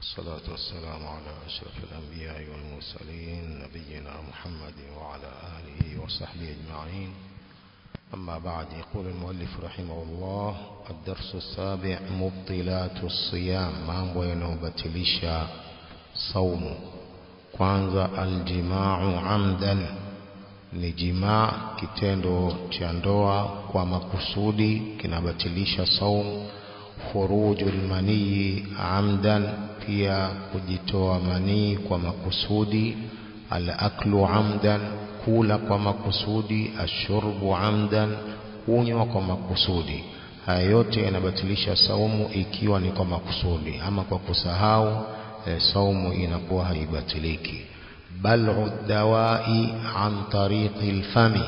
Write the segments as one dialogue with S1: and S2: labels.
S1: الصلاة والسلام على أشرف الأنبياء والمرسلين نبينا محمد وعلى آله وصحبه أجمعين. أما بعد، يقول المؤلف رحمه الله: الدرس السابع: مبطلات الصيام، mambo yanayobatilisha saumu. Kwanza, aljimau amdan, ni jimaa, kitendo cha ndoa kwa makusudi kinabatilisha saumu. Khurujul manii amdan, pia kujitoa manii kwa makusudi. Al-aklu amdan, kula kwa makusudi. Ashurbu amdan, kunywa kwa makusudi. Haya yote yanabatilisha saumu ikiwa ni kwa makusudi. Ama kwa kusahau, saumu inakuwa haibatiliki. Bal'u dawai an tariqi al-fami,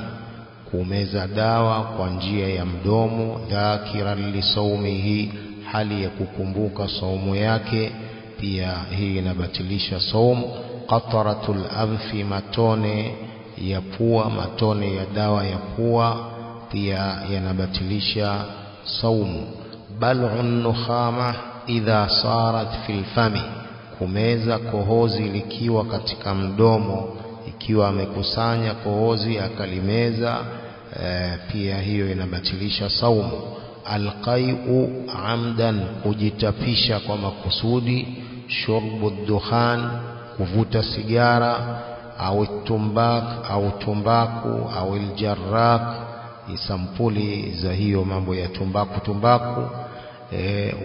S1: kumeza dawa kwa njia ya mdomo. Dhakiran li saumihi, hali ya kukumbuka saumu yake, pia hii inabatilisha saumu. Qatratul anfi, matone ya pua, matone ya dawa ya pua pia yanabatilisha saumu. Bal'un nukhama idha sarat fil fami, kumeza kohozi likiwa katika mdomo, ikiwa amekusanya kohozi akalimeza, pia hiyo inabatilisha saumu. Alqai'u amdan, kujitapisha kwa makusudi. Shurbu dukhan, kuvuta sigara. Au tumbak, au tumbaku. Au aljarrak, ni sampuli za hiyo mambo ya tumbaku.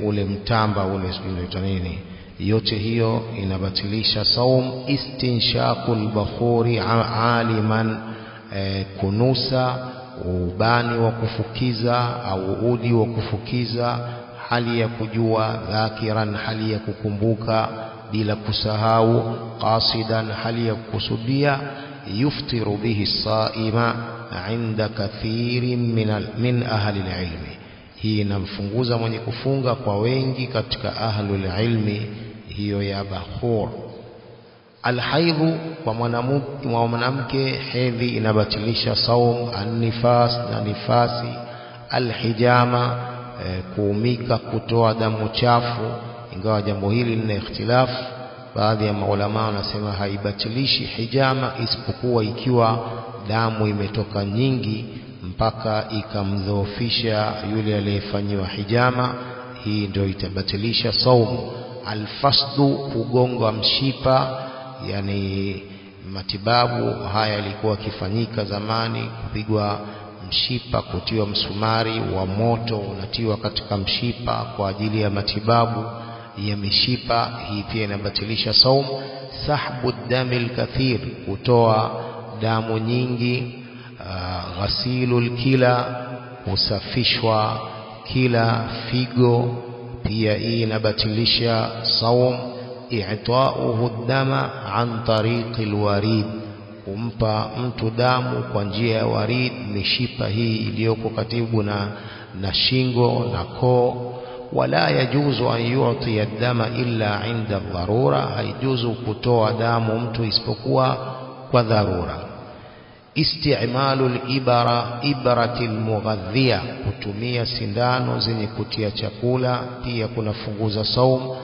S1: Ule mtamba ule sio nini, yote hiyo inabatilisha saum. Istinshaqul bakhuri aliman, kunusa ubani wa kufukiza au udi wa kufukiza, hali ya kujua. Dhakiran, hali ya kukumbuka bila kusahau. Qasidan, hali ya kukusudia. Yuftiru bihi saima inda kathirin min ahli ilmi, hii inamfunguza mwenye kufunga kwa wengi katika ahlul ilmi, hiyo ya bakhur. Alhaidhu, kwa mwanamke hedhi inabatilisha saum. An-nifas, na nifasi. Alhijama, kuumika, kutoa damu chafu, ingawa jambo hili lina ikhtilafu. Baadhi ya maulama wanasema haibatilishi hijama, isipokuwa ikiwa damu imetoka nyingi mpaka ikamdhoofisha yule aliyefanyiwa hijama, hii ndio itabatilisha saumu. Alfasdu, kugonga mshipa, yani matibabu haya yalikuwa kifanyika zamani, kupigwa mshipa, kutiwa msumari wa moto unatiwa katika mshipa kwa ajili ya matibabu ya mishipa, hii pia inabatilisha saumu. Sahbu damil kathir, kutoa damu nyingi. Ghasilul kila, kusafishwa kila, figo, pia hii inabatilisha saum. I'ta'uhu dama an tariqil warid, kumpa mtu damu kwa njia ya warid, mishipa hii iliyoko karibu na shingo na koo. Wala yajuzu an yu'ti ad-dama illa 'inda dharura, haijuzu kutoa damu mtu isipokuwa kwa dharura. Isti'malul ibratil mughadhiya, kutumia sindano zenye kutia chakula, pia kunafunguza saum.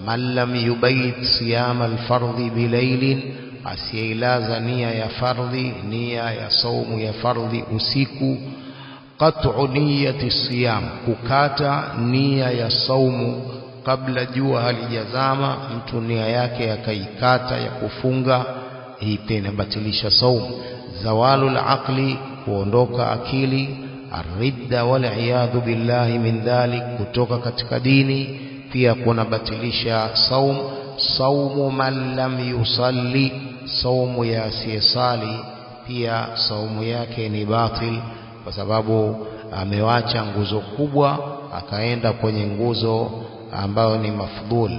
S1: Man lam yubayit siyam al-fardhi bilailin, asiyailaza nia ya fardhi, nia ya saumu ya fardhi usiku. Qat'u niyyati siyam, kukata nia ya saumu kabla jua halijazama, mtu nia yake akaikata ya kufunga, hii pia inabatilisha saumu. Zawalul aqli, kuondoka akili. Arridda wal iyadhu billahi min dhalik, kutoka katika dini, pia kunabatilisha saum. Saumu man lam yusalli, saumu ya asiyesali, pia saumu yake ni batil, kwa sababu amewacha nguzo kubwa akaenda kwenye nguzo ambayo ni mafdhul.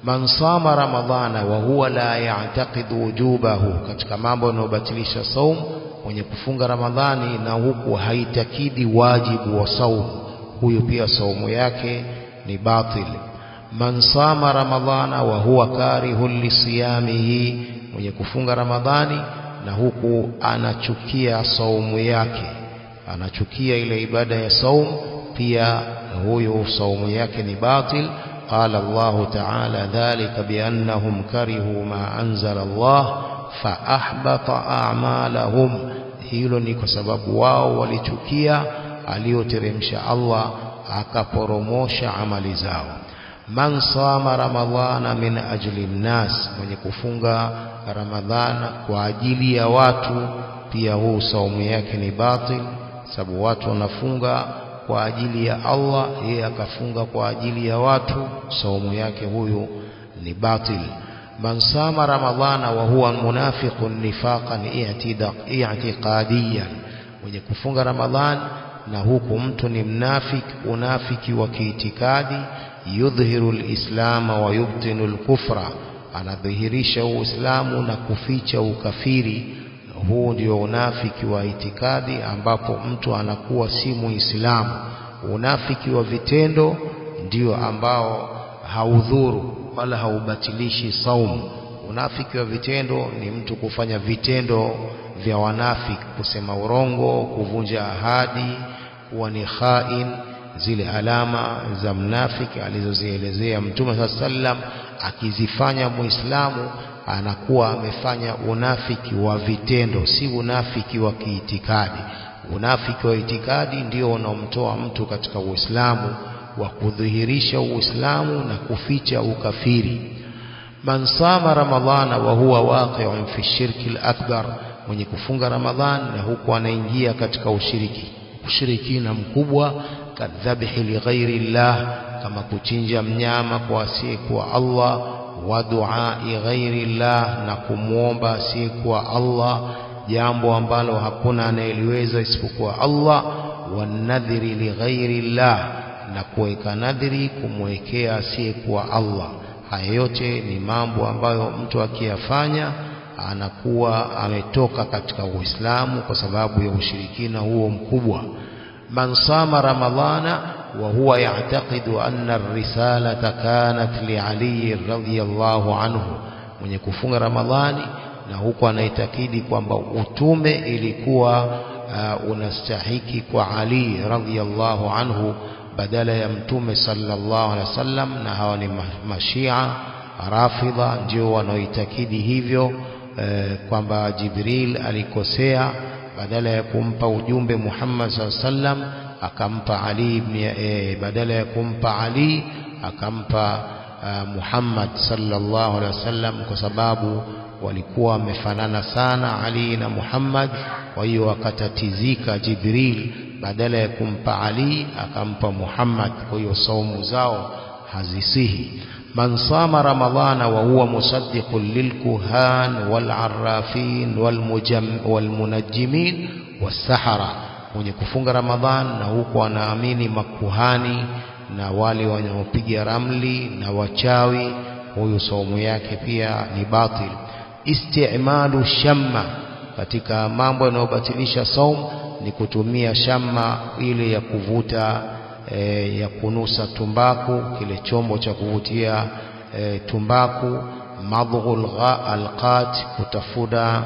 S1: Man sama ramadhana wa huwa la ya'taqidu wujubahu, katika mambo yanayobatilisha saum, mwenye kufunga Ramadhani na huku haitakidi wajibu wa saum, huyo pia saumu yake ni batil. Man sama ramadhana wa huwa karihun lisiyamihi, mwenye kufunga Ramadhani na huku anachukia saumu yake, anachukia ile ibada ya saum, pia huyo saumu yake ni batil. قال الله تعالى ذلك بأنهم كرهوا ما أنزل الله فأحبط أعمالهم. hilo ni kwa sababu wao walichukia aliyoteremsha Allah akaporomosha amali zao. Man sama ramadhana min ajli nnas, mwenye kufunga Ramadhana kwa ajili ya watu, pia huu saumu yake ni batil, sababu watu wanafunga kwa ajili ya Allah, yeye akafunga kwa ajili ya watu, saumu yake huyu ni batil. Man sama ramadhana wa huwa munafiqun nifaqan i'tiqadiyan, mwenye kufunga Ramadhan na huku mtu ni unafiki wa kiitikadi. Yudhihiru al-islama wa yubtinu al-kufra, anadhihirisha uislamu na kuficha ukafiri. Huu ndio unafiki wa itikadi, ambapo mtu anakuwa si muislamu. Unafiki wa vitendo ndio ambao haudhuru wala haubatilishi saumu. Unafiki wa vitendo ni mtu kufanya vitendo vya wanafiki, kusema urongo, kuvunja ahadi, kuwa ni khain, zile alama za mnafiki alizozielezea Mtume sallam. Akizifanya muislamu anakuwa amefanya unafiki wa vitendo, si unafiki wa kiitikadi. Unafiki wa itikadi ndio unaomtoa mtu katika Uislamu, wa kudhihirisha Uislamu na kuficha ukafiri. Man sama ramadhana wa huwa waqi'un fi shirki al-akbar, mwenye kufunga Ramadhan na huku anaingia katika ushirikina mkubwa. Kadhabhi li ghairi Allah, kama kuchinja mnyama kwa asiyekuwa Allah. Wa du'ai ghairi Allah, na kumuomba asiyekuwa Allah, jambo ambalo hakuna anayeliweza isipokuwa Allah. Wa nadhiri li ghairi Allah, na kuweka nadhiri kumwekea asiyekuwa Allah. Haya yote ni mambo ambayo mtu akiyafanya anakuwa ametoka katika Uislamu kwa sababu ya ushirikina huo mkubwa. Man sama ramadhana wa huwa ya'taqidu anna ar-risalata kanat li Ali radhiyallahu anhu, mwenye kufunga Ramadhani na huko anaitakidi kwamba utume ilikuwa unastahiki kwa Ali radhiyallahu anhu badala ya Mtume sallallahu alaihi wasallam. Na hawa ni mashia rafidha, ndio wanaoitakidi hivyo, kwamba Jibril alikosea, badala ya kumpa ujumbe Muhammad sallallahu alaihi wasallam akampa Ali badala ya kumpa Ali akampa Muhammad sallallahu alaihi wasallam, kwa sababu walikuwa wamefanana sana Ali na Muhammad. Kwa hiyo akatatizika Jibril, badala ya kumpa Ali akampa Muhammad. Kwa hiyo saumu zao hazisihi. Man sama ramadhana wa huwa musaddiqun lilkuhan walarrafin walmunajjimin wassahara, mwenye kufunga Ramadhan na huko anaamini makuhani na wale wanaopiga ramli na wachawi, huyo saumu yake pia ni batil. Isti'malu shamma, katika mambo yanayobatilisha saumu ni kutumia shamma ile ya kuvuta ya kunusa tumbaku, kile chombo cha kuvutia tumbaku. Madghul alqat, kutafuta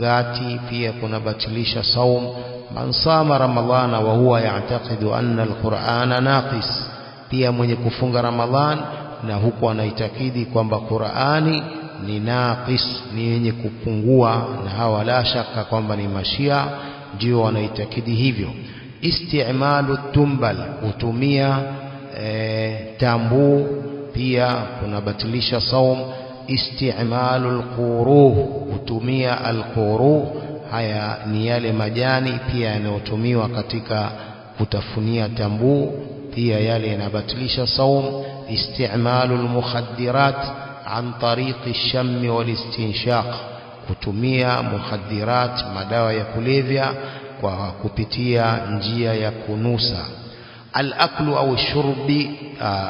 S1: gati, pia kunabatilisha saum. Man sama ramadhana wa huwa ya'taqidu anna alqur'ana naqis, pia mwenye kufunga Ramadhan na huko anaitakidi kwamba Qur'ani ni naqis, ni yenye kupungua, na hawa la shaka kwamba ni mashia ndio wanaitakidi hivyo. Isti'malu tumbal, kutumia tambu, pia kunabatilisha saum. Isti'malu alquruh, kutumia alquruh, haya ni yale majani pia yanayotumiwa katika kutafunia tambu, pia yale yanabatilisha saum. Isti'malu almukhaddirat an tariqi ash-shamm wal-istinshaq, kutumia mukhaddirat, madawa ya kulevya, kwa kupitia njia ya kunusa. Al-aklu au shurbi,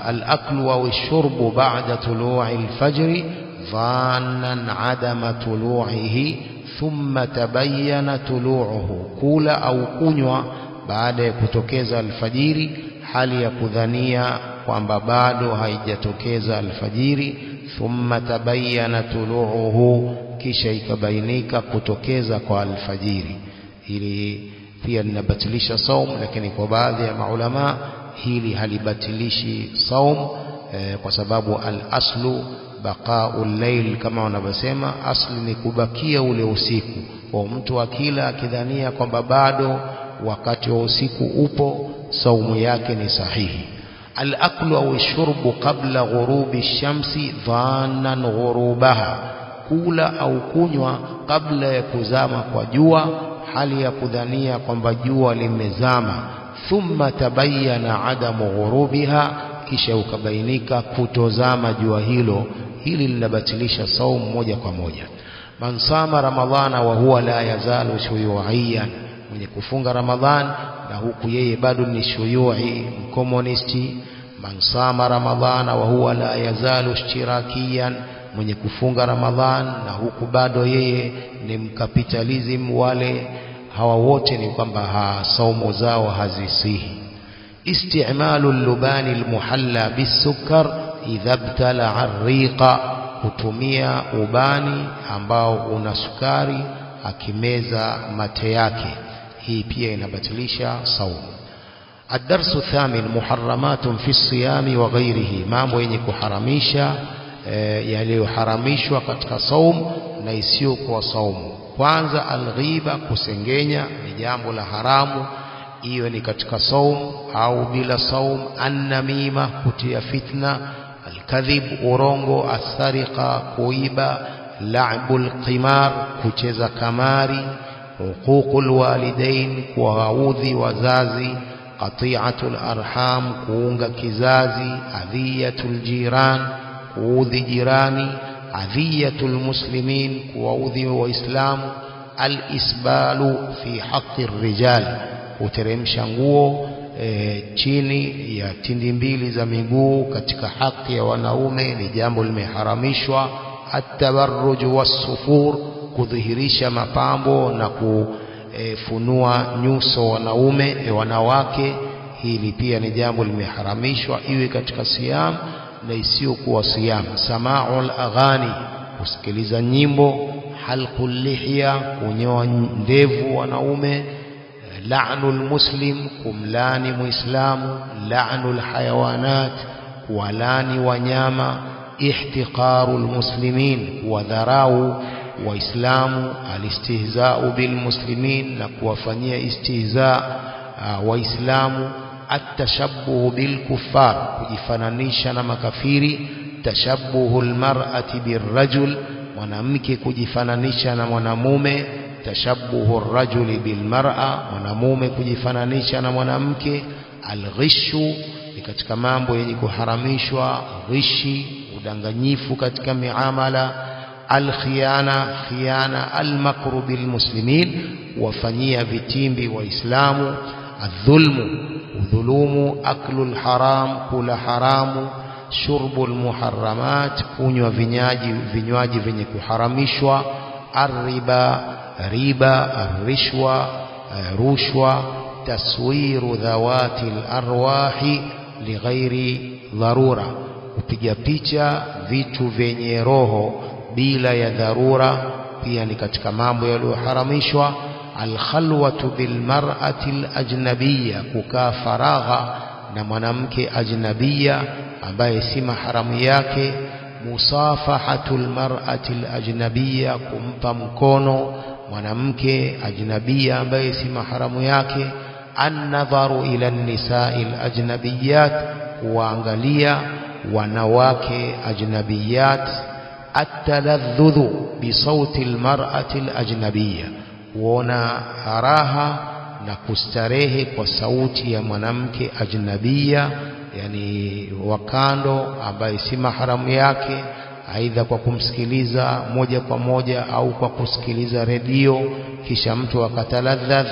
S1: al-aklu au shurbu ba'da tulu'i al-fajr dhannan 'adama tulu'ihi thumma tabayyana tulu'uhu, kula au kunywa baada ya kutokeza alfajiri hali ya kudhania kwamba bado haijatokeza alfajiri. Thumma tabayyana tulu'uhu, kisha ikabainika kutokeza kwa alfajiri. Hili pia linabatilisha saum, lakini kwa baadhi ya maulama hili halibatilishi saum. kwa sababu al-aslu baqa'ul layl, kama wanavyosema asli ni kubakia ule usiku. Kwa mtu akila akidhania kwamba bado wakati wa usiku upo, saumu yake ni sahihi. Al-aklu au shurbu qabla ghurubi shamsi dhannan ghurubaha, kula au kunywa kabla ya kuzama kwa jua, hali ya kudhania kwamba jua limezama. Thumma tabayyana adamu ghurubiha, kisha ukabainika kutozama jua hilo. Hili linabatilisha saumu moja kwa moja. Man sama ramadhana wa huwa la yazalu shuyu'iyan, mwenye kufunga Ramadhan na huku yeye bado ni shuyu'i, mkomunisti. Man sama ramadhana wa huwa la yazalu ishtirakiyan, mwenye kufunga Ramadhan na huku bado yeye ni mkapitalism. Wale hawa wote ni kwamba saumu zao hazisihi. Isti'malu al-lubani al-muhalla bis-sukkar idha ibtala'a ar-riqa, kutumia ubani ambao una sukari akimeza mate yake, hii pia inabatilisha saumu. Ad-darsu thamin muharramatun fi as-siyami wa ghayrihi, mambo yenye kuharamisha yaliyoharamishwa katika saumu na isiyo kwa saumu. Kwanza al-ghiba, kusengenya ni jambo la haramu, iwe ni katika saumu au bila saumu. An-namima, kutia fitna. Al-kadhib, urongo. As-sariqa, kuiba. La'bul qimar, kucheza kamari. Huququl walidain, kuwaudhi wazazi. Qati'atul arham, kuunga kizazi. Adhiyatul jiran, kuudhi jirani. Adhiyatul muslimin, kuwaudhi waislamu. Al-isbalu fi haqqi rijal, kuteremsha nguo chini ya tindi mbili za miguu katika haki ya wanaume ni jambo limeharamishwa. At-tabarruj was-sufur, kudhihirisha mapambo na kufunua nyuso wanawake, hili pia ni jambo limeharamishwa, iwe katika siyam na isiyokuwa siyam. Sama'ul aghani, kusikiliza nyimbo. Halqul lihya, kunyoa ndevu wanaume. La'nul muslim, kumlani muislamu. La'nul hayawanat, kuwalani wanyama. Ihtiqarul muslimin, kuwadharau waislamu. Alistihza'u bil muslimin, na kuwafanyia istihza waislamu. At-tashabbuhu bil kuffar, kujifananisha na makafiri. Tashabbuhul mar'ati birrajul, mwanamke kujifananisha na mwanamume. Tashabbuhu ar-rajuli bil mar'a, mwanamume kujifananisha na mwanamke. Al-ghishu, ni katika mambo yenye kuharamishwa. Ghishi, udanganyifu katika miamala. Al-khiyana, khiyana. Al-makru bil muslimin, wafanyia vitimbi waislamu. Adh-dhulmu, udhulumu. Aklul haram, kula haramu. Shurbul muharramat, kunywa vinywaji vyenye kuharamishwa. Ar-riba, riba. Ar-rishwa, rushwa. Taswiru dhawati al-arwahi lighairi dharura, kupiga picha vitu vyenye roho bila ya dharura, pia ni katika mambo yaliyoharamishwa. Al-khalwatu bil mar'ati al-ajnabiyya, kukaa faragha na mwanamke ajnabiyya ambaye si maharamu yake. Musafahatul mar'ati al-ajnabiyya, kumpa mkono mwanamke ajnabiyya ambaye si maharamu yake. An-nadharu ila an-nisa'i al-ajnabiyyat, kuangalia wanawake ajnabiyat. At-taladhdhudhu bi sauti al-mar'ati al-ajnabiyya, kuona raha na kustarehe kwa sauti ya mwanamke ajnabiyya, yani wakando ambaye si maharamu yake, aidha kwa kumsikiliza moja kwa moja au kwa kusikiliza redio kisha mtu akataladhadh.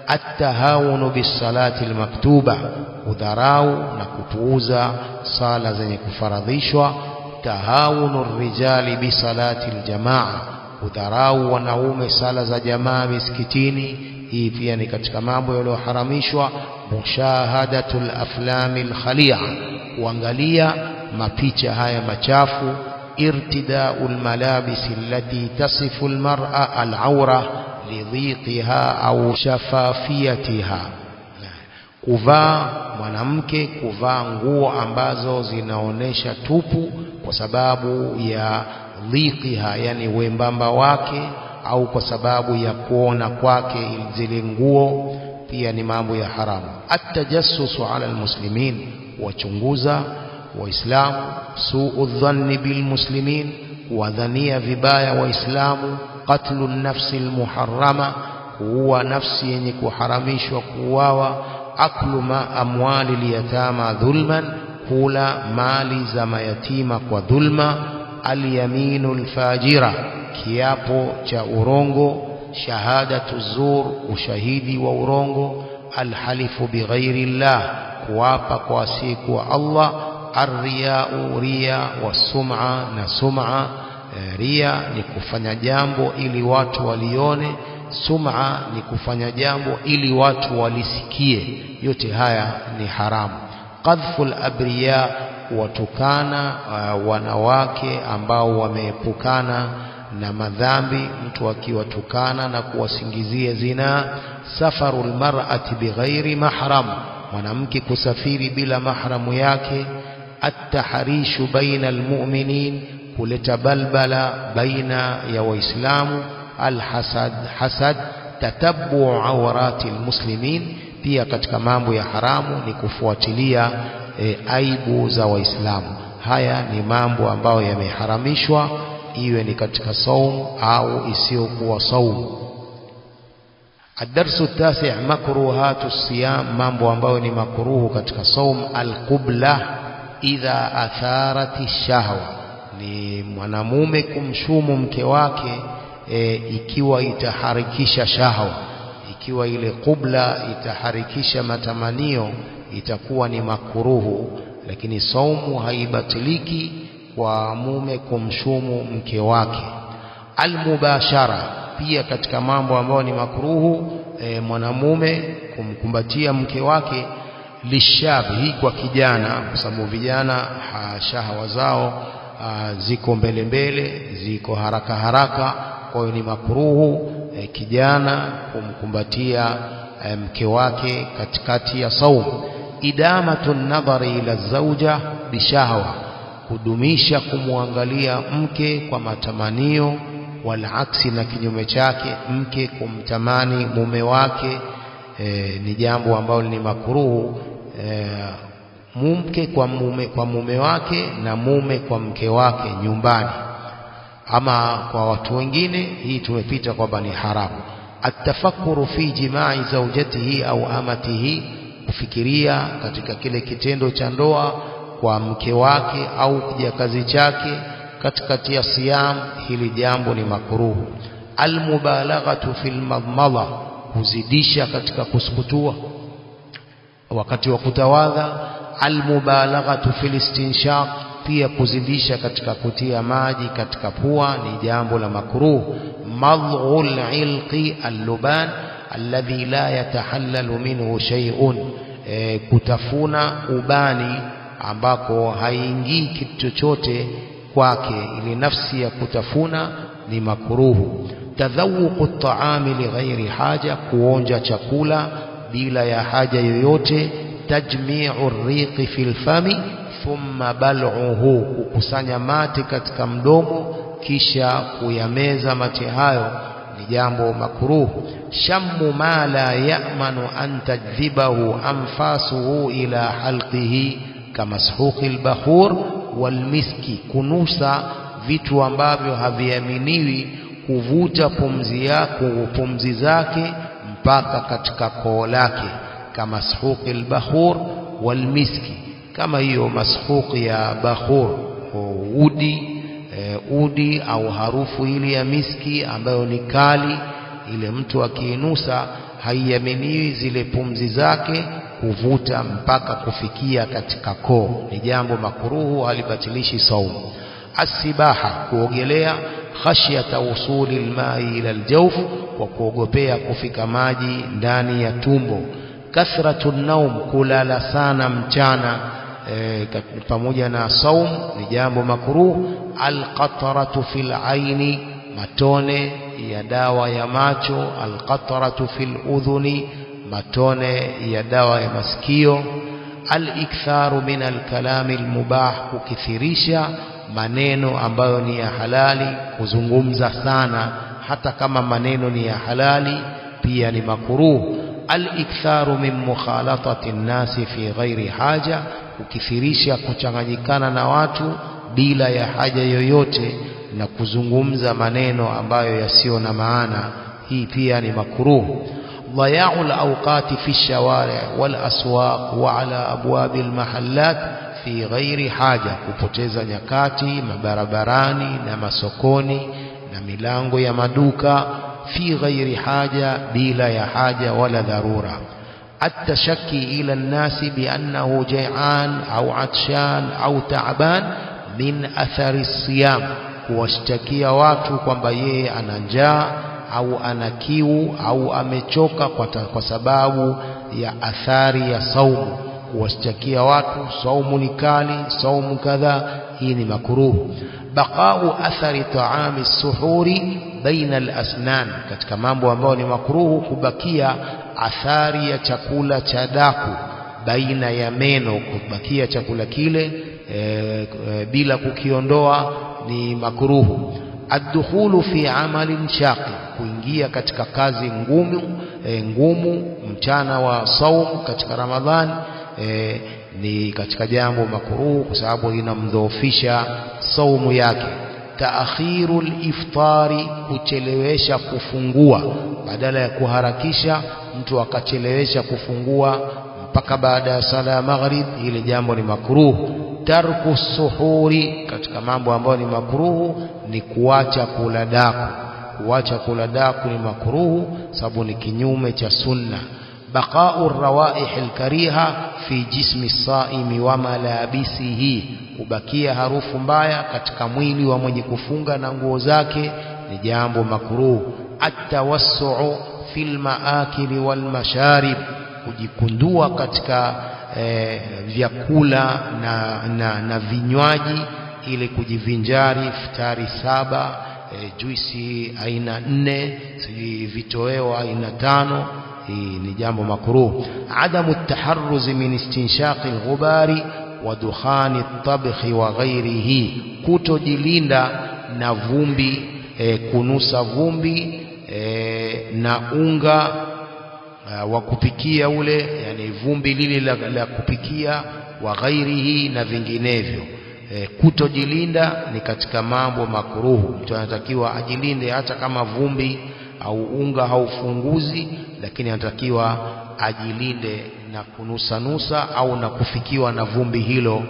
S1: At-tahawunu bis-salati al-maktuba, udharau na kupuuza sala zenye kufaradhishwa. Tahawunu ar-rijali bi-salati al-jamaa, udharau wanaume sala za jamaa misikitini, hii pia ni katika mambo yaliyoharamishwa. Mushahadatul aflamil khali'a, kuangalia mapicha haya machafu. Irtidaul malabisi allati tasifu almar'a al'awra lidhiqiha au shafafiyatiha, kuvaa mwanamke kuvaa nguo ambazo zinaonesha tupu kwa sababu ya dhiqiha, yani wembamba wake, au kwa sababu ya kuona kwake zile nguo, pia ni mambo ya haramu. At-tajassusu ala almuslimin, wachunguza waislamu, suu dhanni bilmuslimin, wadhania vibaya waislamu, qatlu nafsi almuharrama, kuua nafsi yenye kuharamishwa kuuawa, aklu ma amwali liyatama dhulman, kula mali za mayatima kwa dhulma, alyaminu alfajira, kiapo cha urongo, shahadatu zur, ushahidi wa urongo, alhalifu bighairi llah, kuapa kwa asiyekuwa Allah, arriyau, riya, wasum'a, na sum'a. Riya ni kufanya jambo ili watu walione, sum'a ni kufanya jambo ili watu walisikie. Yote haya ni haramu. Qadhful abriya, watukana wanawake ambao wameepukana na madhambi, mtu akiwatukana na kuwasingizia zina. Safarul mar'ati bighairi mahram, mwanamke kusafiri bila mahramu yake. At-tahrishu baina almu'minin, kuleta balbala baina ya waislamu. Al-hasad, hasad, tatabbu awrati almuslimin, pia katika mambo ya haramu ni kufuatilia aibu za waislamu. Haya ni mambo ambayo yameharamishwa, iwe ni katika saum au isiyokuwa saum. Ad-darsu at-tasi' makruhatu as-siyam, mambo ambayo ni makruhu katika saum. Al-qubla idha atharati shahwa, ni mwanamume kumshumu mke wake ikiwa itaharikisha shahwa. Ikiwa ile qubla itaharikisha matamanio itakuwa ni makruhu, lakini saumu haibatiliki kwa mume kumshumu mke wake. Almubashara, pia katika mambo ambayo ni makruhu mwanamume kumkumbatia mke wake. Lishab, hii kwa kijana, kwa sababu vijana shahawa zao ziko mbele mbele, ziko haraka haraka, kwa hiyo ni makruhu kijana kumkumbatia mke wake katikati ya saum. Idamatu nadhari ila zawja bishahwa, kudumisha kumwangalia mke kwa matamanio. Wal aksi, na kinyume chake, mke kumtamani mume wake ni jambo ambalo ni makruhu. Mke kwa mume wake na mume kwa mke wake nyumbani. Ama kwa watu wengine hii tumepita kwamba ni haramu. Atafakuru fi jima'i zawjatihi au amatihi, kufikiria katika kile kitendo cha ndoa kwa mke wake au kijakazi chake katikati ya siyam, hili jambo ni makruhu. Almubalaghatu fil madmala, kuzidisha katika kusukutua wakati wa kutawadha. Almubalaghatu fil istinshaq, pia kuzidisha katika kutia maji katika pua ni jambo la makruh. Madghul ilqi alluban alladhi la yatahallalu minhu shay'un, kutafuna ubani ambako haingii kitu chochote kwake, ili nafsi ya kutafuna ni makruhu. Tadhawuqu at-ta'ami li ghairi haja, kuonja chakula bila ya haja yoyote. Tajmi'u ar-riqi fil fami thumma bal'uhu, kukusanya mate katika mdomo kisha kuyameza mate hayo ni jambo makruh. Shammu ma la ya'manu an tajdhibahu anfasuhu ila halqihi kamashuqi al-bakhur wal miski, kunusa vitu ambavyo haviaminiwi kuvuta pumzi zake mpaka katika koo lake, kama mashuqi al-bakhur wal miski, kama hiyo mashuqi ya bakhur, udi au harufu ile ya miski ambayo ni kali, ile mtu akiinusa haiaminiwi zile pumzi zake kuvuta mpaka kufikia katika koo, ni jambo makruhu, halibatilishi saumu. Asibaha, kuogelea. Khashyata usuli alma'i ila aljawf, kwa kuogopea kufika maji ndani ya tumbo. Kathratu naum, kulala sana mchana pamoja na saum ni jambo makruh. Alqatratu fil aini, matone ya dawa ya macho. Alqatratu fil udhuni, matone ya dawa ya masikio. Al-iktharu min al-kalami al-mubah, kukithirisha maneno ambayo ni ya halali, kuzungumza sana hata kama maneno ni ya halali pia ni makruh. Al-iktharu min mukhalatati an-nasi fi ghairi haja, kukithirisha kuchanganyikana na watu bila ya haja yoyote na kuzungumza maneno ambayo yasio na maana, hii pia ni makruh. ضياع الأوقات في الشوارع والأسواق وعلى أبواب المحلات في غير حاجة, kupoteza nyakati mabarabarani na masokoni na milango ya maduka fi ghairi haja, bila ya haja wala dharura. التشكي إلى الناس بأنه جيعان أو عطشان أو تعبان من أثر الصيام, kuwashtakia watu kwamba yeye ana njaa au ana kiu au amechoka kwa sababu ya athari ya saumu. Kuwashtakia watu saumu ni kali, saumu kadha, hii ni makruh. Baqa'u athari ta'ami suhuri baina al-asnan, katika mambo ambayo ni makruh kubakia athari ya chakula cha daku baina ya meno, kubakia chakula kile bila kukiondoa ni makruh. Ad-dukhulu fi amalin shaqi, kuingia katika kazi ngumu mchana wa saumu katika Ramadhani ni katika jambo makruh kwa sababu inamdhoofisha saumu yake. Ta'khirul iftari, kuchelewesha kufungua, badala ya kuharakisha mtu akachelewesha kufungua mpaka baada ya sala ya maghrib, ile jambo ni makruh. Tarku suhuri, katika mambo ambayo ni makruh ni kuacha kula daku. Kuacha kula daku ni makruh sababu ni kinyume cha sunna. Baqa'u rawaih al-kariha fi jismi as-saimi wa malabisihi, kubakia harufu mbaya katika mwili wa mwenye kufunga na nguo zake ni jambo makruh. At-tawassu'u fil maakili wal masharib, kujikundua katika vyakula na vinywaji ili kujivinjari, iftari 7, juisi aina 4, vitoweo aina 5, hii ni jambo makruh. Adamu at-taharruz min istinshaqi al-ghubari wa dukhani at-tabkhi wa ghairihi, kutojilinda na vumbi, kunusa vumbi na unga wa kupikia ule, yani vumbi lile la kupikia, wa ghairihi na vinginevyo. Kutojilinda ni katika mambo makruh. Mtu anatakiwa ajilinde hata kama vumbi au unga haufunguzi, lakini anatakiwa ajilinde na kunusa au na kufikiwa na vumbi hilo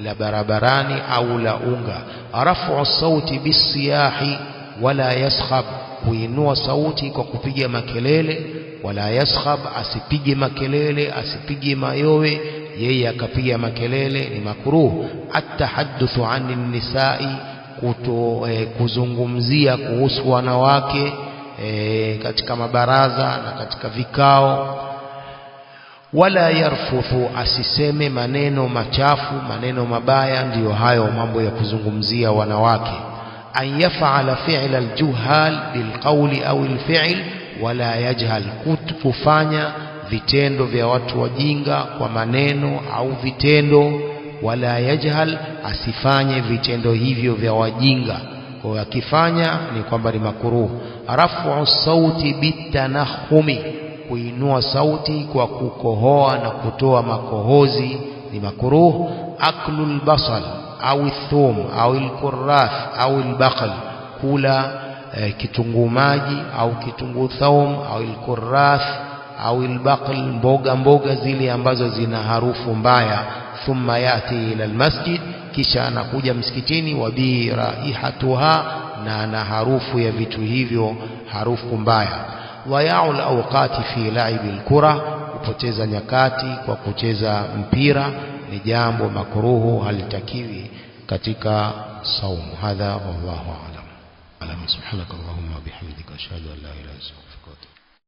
S1: la barabarani au la unga. Rafu sauti bisiyahi wala yaskhab, kuinua sauti kwa kupiga makelele, wala yaskhab, asipige makelele, asipige mayowe, yeye akapiga makelele ni makruh. At-tahaddathu 'anil nisa'i, kuzungumzia kuhusu wanawake katika mabaraza na katika vikao. Wala yarfuthu, asiseme maneno machafu, maneno mabaya, ndiyo hayo mambo ya kuzungumzia wanawake. An yaf'ala fi'la al-juhal bilqawli au al-fi'l wala yajhal, kufanya vitendo vya watu wajinga kwa maneno au vitendo. Wala yajhal, asifanye vitendo hivyo vya wajinga, kwa akifanya ni kwamba ni makruh. Rafu sauti bitanahumi, kuinua sauti kwa kukohoa na kutoa makohozi ni makruh. Aklul basal au thum au al-kurrath au al-baql, kula kitunguu maji au kitunguu thaum au al-kurrath au al-baql, mboga zile ambazo zina harufu mbaya. Thumma yati ila al-masjid, kisha anakuja msikitini, wa bi raihatuha, na harufu ya vitu hivyo, harufu mbaya. Waya'ul awqati fi la'ibil kura, kupoteza nyakati kwa kucheza mpira ni jambo makruhu, halitakiwi katika saumu. Hadha wallahu a'lam. Subhanakallahumma bihamdika ashhadu an la ilaha illa anta astaghfiruka wa atubu